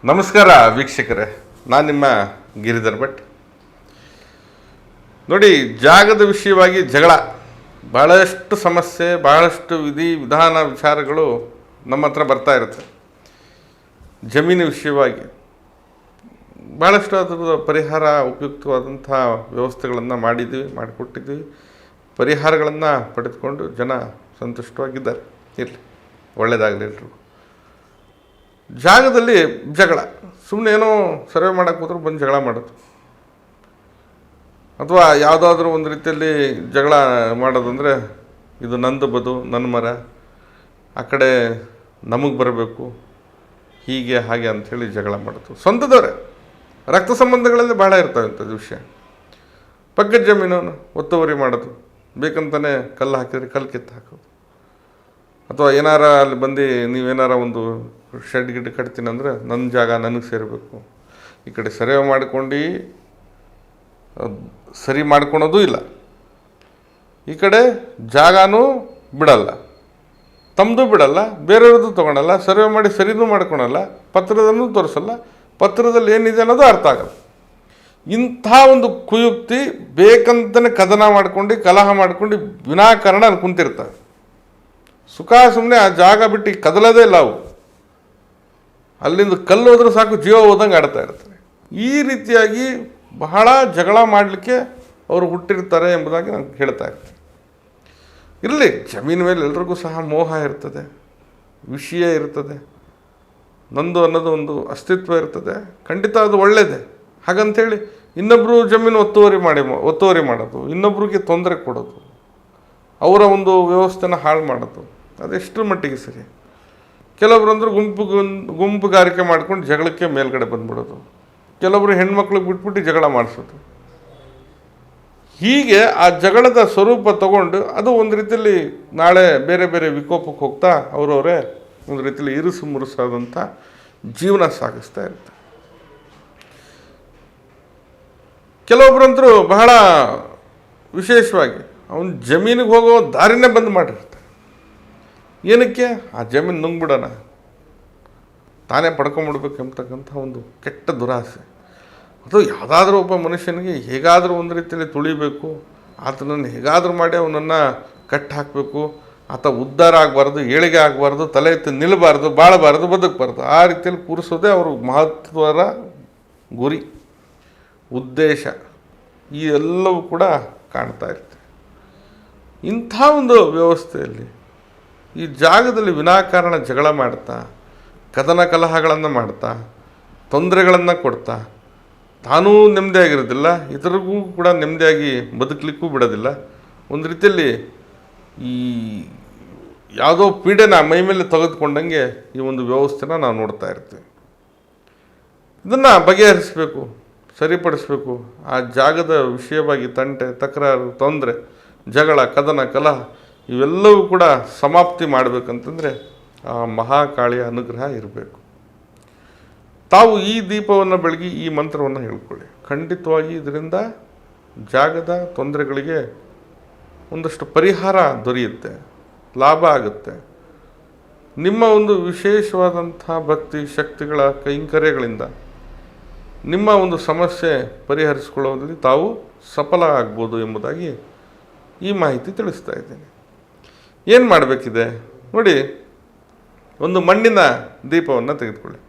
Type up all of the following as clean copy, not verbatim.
ನಮಸ್ಕಾರ ವೀಕ್ಷಕರೇ, ನಾನು ನಿಮ್ಮ ಗಿರಿಧರ್ ಭಟ್. ನೋಡಿ, ಜಾಗದ ವಿಷಯವಾಗಿ ಜಗಳ, ಭಾಳಷ್ಟು ಸಮಸ್ಯೆ, ಭಾಳಷ್ಟು ವಿಧಾನ ವಿಚಾರಗಳು ನಮ್ಮ ಹತ್ರ ಬರ್ತಾ ಇರುತ್ತೆ. ಜಮೀನು ವಿಷಯವಾಗಿ ಭಾಳಷ್ಟು ಅದರ ಪರಿಹಾರ, ಉಪಯುಕ್ತವಾದಂಥ ವ್ಯವಸ್ಥೆಗಳನ್ನು ಮಾಡಿಕೊಟ್ಟಿದ್ದೀವಿ. ಪರಿಹಾರಗಳನ್ನು ಪಡೆದುಕೊಂಡು ಜನ ಸಂತುಷ್ಟವಾಗಿದ್ದಾರೆ. ಇರಲಿ, ಒಳ್ಳೆಯದಾಗಲಿ ಎಲ್ರಿಗೂ. ಜಾಗದಲ್ಲಿ ಜಗಳ, ಸುಮ್ಮನೆ ಏನೋ ಸರ್ವೆ ಮಾಡೋಕ್ಕೆ ಹೋದ್ರೆ ಬಂದು ಜಗಳ ಮಾಡೋದು, ಅಥವಾ ಯಾವುದಾದ್ರೂ ಒಂದು ರೀತಿಯಲ್ಲಿ ಜಗಳ ಮಾಡೋದಂದರೆ ಇದು ನಂದು ಬದು, ನನ್ನ ಮರ, ಆ ಕಡೆ ನಮಗೆ ಬರಬೇಕು, ಹೀಗೆ ಹಾಗೆ ಅಂಥೇಳಿ ಜಗಳ ಮಾಡೋದು. ಸ್ವಂತದವರೇ, ರಕ್ತ ಸಂಬಂಧಗಳಲ್ಲಿ ಭಾಳ ಇರ್ತವೆ ಅಂಥದ್ದು ವಿಷಯ. ಪಕ್ಕದ ಜಮೀನನ್ನು ಒತ್ತುವರಿ ಮಾಡೋದು, ಬೇಕಂತಲೇ ಕಲ್ಲು ಹಾಕಿದ್ರೆ ಕಲ್ಲು ಕಿತ್ತು ಹಾಕೋದು, ಅಥವಾ ಏನಾರ ಅಲ್ಲಿ ಬಂದು ನೀವೇನಾರ ಒಂದು ಶೆಡ್ ಗಿಡ್ ಕಟ್ತೀನಿ ಅಂದರೆ ನನ್ನ ಜಾಗ ನನಗೆ ಸೇರಬೇಕು. ಈ ಕಡೆ ಸರ್ವೆ ಮಾಡ್ಕೊಂಡು ಸರಿ ಮಾಡ್ಕೊಳೋದು ಇಲ್ಲ, ಈ ಕಡೆ ಜಾಗನೂ ಬಿಡಲ್ಲ, ತಮ್ಮದು ಬಿಡಲ್ಲ, ಬೇರೆಯವ್ರದ್ದು ತೊಗೊಳಲ್ಲ, ಸರ್ವೆ ಮಾಡಿ ಸರಿನೂ ಮಾಡ್ಕೊಳಲ್ಲ, ಪತ್ರದಲ್ಲೂ ತೋರಿಸಲ್ಲ, ಪತ್ರದಲ್ಲಿ ಏನಿದೆ ಅನ್ನೋದು ಅರ್ಥ ಆಗಲ್ಲ. ಇಂಥ ಒಂದು ಕುಯುಕ್ತಿ ಬೇಕಂತಲೇ ಕದನ ಮಾಡ್ಕೊಂಡು, ಕಲಹ ಮಾಡ್ಕೊಂಡು ವಿನಾಕಾರಣ ಅಲ್ಲಿ ಕುಂತಿರ್ತಾರೆ. ಸುಖ ಸುಮ್ಮನೆ ಆ ಜಾಗ ಬಿಟ್ಟು ಕದಲದೇ ಇಲ್ಲ. ಅವು ಅಲ್ಲಿಂದ ಕಲ್ಲು ಹೋದ್ರೂ ಸಾಕು, ಜೀವ ಹೋದಂಗೆ ಆಡ್ತಾ ಇರ್ತಾರೆ. ಈ ರೀತಿಯಾಗಿ ಬಹಳ ಜಗಳ ಮಾಡಲಿಕ್ಕೆ ಅವರು ಹುಟ್ಟಿರ್ತಾರೆ ಎಂಬುದಾಗಿ ನಾನು ಹೇಳ್ತಾ ಇರ್ತೀನಿ. ಇರಲಿ, ಜಮೀನು ಮೇಲೆ ಎಲ್ರಿಗೂ ಸಹ ಮೋಹ ಇರ್ತದೆ, ವಿಷಯ ಇರ್ತದೆ, ನಂದು ಅನ್ನೋದು ಒಂದು ಅಸ್ತಿತ್ವ ಇರ್ತದೆ. ಖಂಡಿತ ಅದು ಒಳ್ಳೆಯದೇ. ಹಾಗಂತೇಳಿ ಇನ್ನೊಬ್ಬರು ಜಮೀನು ಒತ್ತುವರಿ ಮಾಡೋದು, ಇನ್ನೊಬ್ರಿಗೆ ತೊಂದರೆ ಕೊಡೋದು, ಅವರ ಒಂದು ವ್ಯವಸ್ಥೆನ ಹಾಳು ಮಾಡೋದು, ಅದೆಷ್ಟರ ಮಟ್ಟಿಗೆ ಸರಿ? ಕೆಲವೊಬ್ರು ಅಂದ್ರೆ ಗುಂಪುಗಾರಿಕೆ ಮಾಡ್ಕೊಂಡು ಜಗಳಕ್ಕೆ ಮೇಲ್ಗಡೆ ಬಂದ್ಬಿಡೋದು, ಕೆಲವೊಬ್ರು ಹೆಣ್ಮಕ್ಳಿಗೆ ಬಿಟ್ಬಿಟ್ಟು ಜಗಳ ಮಾಡಿಸೋದು. ಹೀಗೆ ಆ ಜಗಳದ ಸ್ವರೂಪ ತಗೊಂಡು ಅದು ಒಂದು ರೀತಿಯಲ್ಲಿ ನಾಳೆ ಬೇರೆ ಬೇರೆ ವಿಕೋಪಕ್ಕೆ ಹೋಗ್ತಾ ಅವರವರೇ ಒಂದು ರೀತಿಯಲ್ಲಿ ಇರುಸು ಮುರುಸಾದಂಥ ಜೀವನ ಸಾಗಿಸ್ತಾ ಇರ್ತಾರೆ. ಕೆಲವೊಬ್ಬರಂತರೂ ಬಹಳ ವಿಶೇಷವಾಗಿ ಅವನ ಜಮೀನಿಗೆ ಹೋಗೋ ದಾರಿನೇ ಬಂದ್ ಮಾಡಿರ್ತಾರೆ. ಏನಕ್ಕೆ? ಆ ಜಮೀನು ನುಂಗ್ಬಿಡೋಣ, ತಾನೇ ಪಡ್ಕೊಂಬಿಡ್ಬೇಕು ಎಂಬತಕ್ಕಂಥ ಒಂದು ಕೆಟ್ಟ ದುರಾಸೆ. ಅದು ಯಾವುದಾದ್ರೂ ಒಬ್ಬ ಮನುಷ್ಯನಿಗೆ ಹೇಗಾದರೂ ಒಂದು ರೀತಿಯಲ್ಲಿ ತುಳಿಬೇಕು, ಆತನನ್ನು ಹೇಗಾದರೂ ಮಾಡಿ ಅವನನ್ನು ಕಟ್ಟಿ ಹಾಕಬೇಕು, ಆತ ಉದ್ಧಾರ ಆಗಬಾರ್ದು, ಏಳಿಗೆ ಆಗಬಾರ್ದು, ತಲೆ ಎತ್ತಿ ನಿಲ್ಲಬಾರ್ದು, ಬಾಳಬಾರ್ದು, ಬದುಕಬಾರ್ದು, ಆ ರೀತಿಯಲ್ಲಿ ಕೂರಿಸೋದೇ ಅವರು ಮಹತ್ವದ ಗುರಿ, ಉದ್ದೇಶ. ಈ ಎಲ್ಲವೂ ಕೂಡ ಕಾಣ್ತಾ ಇರ್ತದೆ. ಇಂಥ ಒಂದು ವ್ಯವಸ್ಥೆಯಲ್ಲಿ ಈ ಜಾಗದಲ್ಲಿ ವಿನಾಕಾರಣ ಜಗಳ ಮಾಡ್ತಾ, ಕದನ ಕಲಹಗಳನ್ನು ಮಾಡ್ತಾ, ತೊಂದರೆಗಳನ್ನು ಕೊಡ್ತಾ, ತಾನೂ ನೆಮ್ಮದಿಯಾಗಿರೋದಿಲ್ಲ, ಇತರಿಗೂ ಕೂಡ ನೆಮ್ಮದಿಯಾಗಿ ಬದುಕಲಿಕ್ಕೂ ಬಿಡೋದಿಲ್ಲ. ಒಂದು ರೀತಿಯಲ್ಲಿ ಈ ಯಾವುದೋ ಪೀಡೆನ ಮೈ ಮೇಲೆ ತೆಗೆದುಕೊಂಡಂಗೆ ಈ ಒಂದು ವ್ಯವಸ್ಥೆನ ನಾವು ನೋಡ್ತಾ ಇರ್ತೀವಿ. ಇದನ್ನು ಬಗೆಹರಿಸಬೇಕು, ಸರಿಪಡಿಸಬೇಕು. ಆ ಜಾಗದ ವಿಷಯವಾಗಿ ತಂಟೆ, ತಕರಾರು, ತೊಂದರೆ, ಜಗಳ, ಕದನ, ಕಲಹ ಇವೆಲ್ಲವೂ ಕೂಡ ಸಮಾಪ್ತಿ ಮಾಡಬೇಕಂತಂದರೆ ಆ ಮಹಾಕಾಳಿಯ ಅನುಗ್ರಹ ಇರಬೇಕು. ತಾವು ಈ ದೀಪವನ್ನು ಬೆಳಗಿ ಈ ಮಂತ್ರವನ್ನು ಹೇಳ್ಕೊಳ್ಳಿ. ಖಂಡಿತವಾಗಿ ಇದರಿಂದ ಜಾಗದ ತೊಂದರೆಗಳಿಗೆ ಒಂದಷ್ಟು ಪರಿಹಾರ ದೊರೆಯುತ್ತೆ, ಲಾಭ ಆಗುತ್ತೆ. ನಿಮ್ಮ ಒಂದು ವಿಶೇಷವಾದಂಥ ಭಕ್ತಿ ಶಕ್ತಿಗಳ ಕೈಂಕರ್ಯಗಳಿಂದ ನಿಮ್ಮ ಒಂದು ಸಮಸ್ಯೆ ಪರಿಹರಿಸಿಕೊಳ್ಳುವುದರಲ್ಲಿ ತಾವು ಸಫಲ ಆಗ್ಬೋದು ಎಂಬುದಾಗಿ ಈ ಮಾಹಿತಿ ತಿಳಿಸ್ತಾ ಇದ್ದೀನಿ. ಏನು ಮಾಡಬೇಕಿದೆ ನೋಡಿ, ಒಂದು ಮಣ್ಣಿನ ದೀಪವನ್ನು ತೆಗೆದುಕೊಳ್ಳಿ,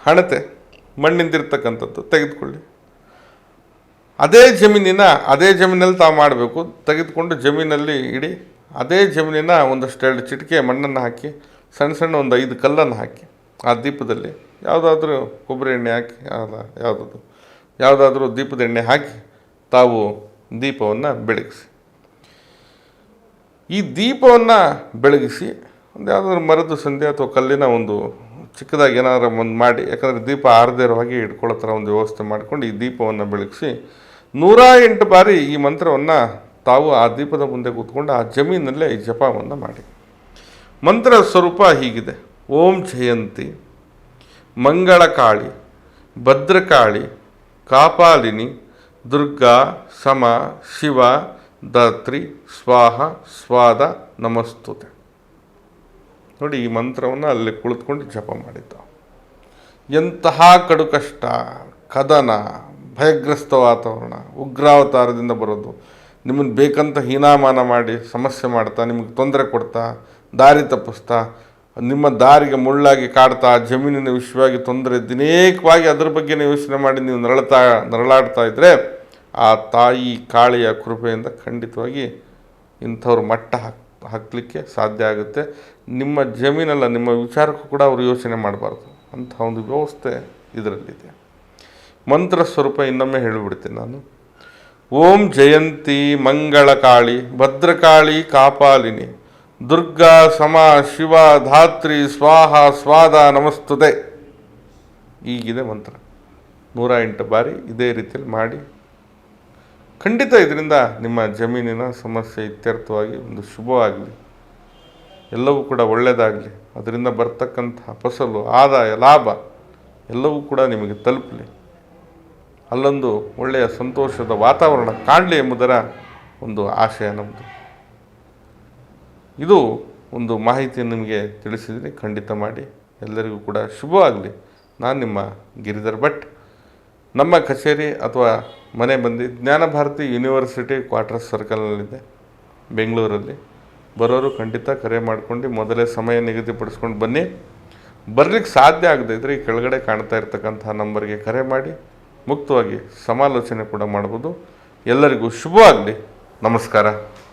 ಹಣತೆ ಮಣ್ಣಿಂದಿರ್ತಕ್ಕಂಥದ್ದು ತೆಗೆದುಕೊಳ್ಳಿ. ಅದೇ ಜಮೀನಲ್ಲಿ ತಾವು ಮಾಡಬೇಕು. ತೆಗೆದುಕೊಂಡು ಜಮೀನಲ್ಲಿ ಇಡಿ. ಅದೇ ಜಮೀನಿನ ಒಂದಷ್ಟು 2 ಚಿಟಿಕೆ ಮಣ್ಣನ್ನು ಹಾಕಿ, ಸಣ್ಣ ಸಣ್ಣ ಒಂದು 5 ಕಲ್ಲನ್ನು ಹಾಕಿ, ಆ ದೀಪದಲ್ಲಿ ಯಾವುದಾದ್ರೂ ಕೊಬ್ಬರಿ ಎಣ್ಣೆ ಹಾಕಿ, ಯಾವುದಾದ್ರೂ ದೀಪದ ಎಣ್ಣೆ ಹಾಕಿ ತಾವು ದೀಪವನ್ನು ಬೆಳಗಿಸಿ. ಈ ದೀಪವನ್ನು ಬೆಳಗಿಸಿ ಒಂದು ಯಾವುದಾದ್ರೂ ಮರದ ಸಂಧಿ ಅಥವಾ ಕಲ್ಲಿನ ಒಂದು ಚಿಕ್ಕದಾಗಿ ಏನಾದ್ರು ಒಂದು ಮಾಡಿ, ಯಾಕಂದರೆ ದೀಪ ಆರದೇ ಇರೋ ಹಾಗೆ ಇಟ್ಕೊಳ್ಳೋ ಥರ ಒಂದು ವ್ಯವಸ್ಥೆ ಮಾಡಿಕೊಂಡು ಈ ದೀಪವನ್ನು ಬೆಳಗಿಸಿ 108 ಬಾರಿ ಈ ಮಂತ್ರವನ್ನು ತಾವು ಆ ದೀಪದ ಮುಂದೆ ಕೂತ್ಕೊಂಡು ಆ ಜಮೀನಲ್ಲೇ ಈ ಜಪವನ್ನು ಮಾಡಿ. ಮಂತ್ರ ಸ್ವರೂಪ ಹೀಗಿದೆ: ಓಂ ಜಯಂತಿ ಮಂಗಳಕಾಳಿ ಭದ್ರಕಾಳಿ ಕಾಪಾಲಿನಿ ದುರ್ಗಾ ಸಮ ಶಿವ ಧಾತ್ರಿ ಸ್ವಾಹ ಸ್ವಾದ ನಮಸ್ತುತೆ. ನೋಡಿ, ಈ ಮಂತ್ರವನ್ನು ಅಲ್ಲಿ ಕುಳಿತುಕೊಂಡು ಜಪ ಮಾಡಿದ್ದು. ಎಂತಹ ಕಡು ಕಷ್ಟ, ಕದನ, ಭಯಗ್ರಸ್ತ ವಾತಾವರಣ, ಉಗ್ರಾವತಾರದಿಂದ ಬರೋದು, ನಿಮ್ಮನ್ನು ಬೇಕಂತ ಹೀನಾಮಾನ ಮಾಡಿ ಸಮಸ್ಯೆ ಮಾಡ್ತಾ, ನಿಮಗೆ ತೊಂದರೆ ಕೊಡ್ತಾ, ದಾರಿ ತಪ್ಪಿಸ್ತಾ, ನಿಮ್ಮ ದಾರಿಗೆ ಮುಳ್ಳಾಗಿ ಕಾಡ್ತಾ, ಜಮೀನಿನ ವಿಷಯವಾಗಿ ತೊಂದರೆ ದಿನೇಕವಾಗಿ ಅದ್ರ ಬಗ್ಗೆ ಯೋಚನೆ ಮಾಡಿ ನೀವು ನರಳಾಡ್ತಾ ಇದ್ದರೆ ಆ ತಾಯಿ ಕಾಳಿಯ ಕೃಪೆಯಿಂದ ಖಂಡಿತವಾಗಿ ಇಂಥವ್ರು ಮಟ್ಟ ಹಾಕಲಿಕ್ಕೆ ಸಾಧ್ಯ ಆಗುತ್ತೆ. ನಿಮ್ಮ ಜಮೀನಲ್ಲ, ನಿಮ್ಮ ವಿಚಾರಕ್ಕೂ ಕೂಡ ಅವರು ಯೋಚನೆ ಮಾಡಬಾರ್ದು. ಅಂಥ ಒಂದು ವ್ಯವಸ್ಥೆ ಇದರಲ್ಲಿದೆ. ಮಂತ್ರ ಸ್ವರೂಪ ಇನ್ನೊಮ್ಮೆ ಹೇಳಿಬಿಡ್ತೀನಿ ನಾನು. ಓಂ ಜಯಂತಿ ಮಂಗಳಕಾಳಿ ಭದ್ರಕಾಳಿ ಕಾಪಾಲಿನಿ ದುರ್ಗಾ ಸಮಾ ಶಿವ ಧಾತ್ರಿ ಸ್ವಾಹ ಸ್ವಾದ ನಮಸ್ತುತೆ. ಈಗಿದೆ ಮಂತ್ರ. 108 ಬಾರಿ ಇದೇ ರೀತಿಯಲ್ಲಿ ಮಾಡಿ. ಖಂಡಿತ ಇದರಿಂದ ನಿಮ್ಮ ಜಮೀನಿನ ಸಮಸ್ಯೆ ಇತ್ಯರ್ಥವಾಗಿ ಒಂದು ಶುಭವಾಗಲಿ, ಎಲ್ಲವೂ ಕೂಡ ಒಳ್ಳೆಯದಾಗಲಿ, ಅದರಿಂದ ಬರ್ತಕ್ಕಂಥ ಫಸಲು, ಆದಾಯ, ಲಾಭ ಎಲ್ಲವೂ ಕೂಡ ನಿಮಗೆ ತಲುಪಲಿ, ಅಲ್ಲೊಂದು ಒಳ್ಳೆಯ ಸಂತೋಷದ ವಾತಾವರಣ ಕಾಣಲಿ ಎಂಬುದರ ಒಂದು ಆಶಯ ನಮ್ಮದು. ಇದು ಒಂದು ಮಾಹಿತಿಯನ್ನು ನಿಮಗೆ ತಿಳಿಸಿದರೆ ಖಂಡಿತ ಮಾಡಿ. ಎಲ್ಲರಿಗೂ ಕೂಡ ಶುಭವಾಗಲಿ. ನಾನು ನಿಮ್ಮ ಗಿರಿಧರ್ ಭಟ್. ನಮ್ಮ ಕಚೇರಿ ಅಥವಾ ಮನೆ ಬಂದು ಜ್ಞಾನಭಾರತಿ ಯೂನಿವರ್ಸಿಟಿ ಕ್ವಾರ್ಟರ್ಸ್ ಸರ್ಕಲ್ನಲ್ಲಿದೆ, ಬೆಂಗಳೂರಲ್ಲಿ. ಬರೋರು ಖಂಡಿತ ಕರೆ ಮಾಡ್ಕೊಂಡು ಮೊದಲೇ ಸಮಯ ನಿಗದಿಪಡಿಸ್ಕೊಂಡು ಬನ್ನಿ. ಬರಲಿಕ್ಕೆ ಸಾಧ್ಯ ಆಗದೇ ಇದ್ದರೆ ಈ ಕೆಳಗಡೆ ಕಾಣ್ತಾ ಇರ್ತಕ್ಕಂಥ ನಂಬರ್ಗೆ ಕರೆ ಮಾಡಿ ಮುಕ್ತವಾಗಿ ಸಮಾಲೋಚನೆ ಕೂಡ ಮಾಡ್ಬೋದು. ಎಲ್ಲರಿಗೂ ಶುಭವಾಗಲಿ. ನಮಸ್ಕಾರ.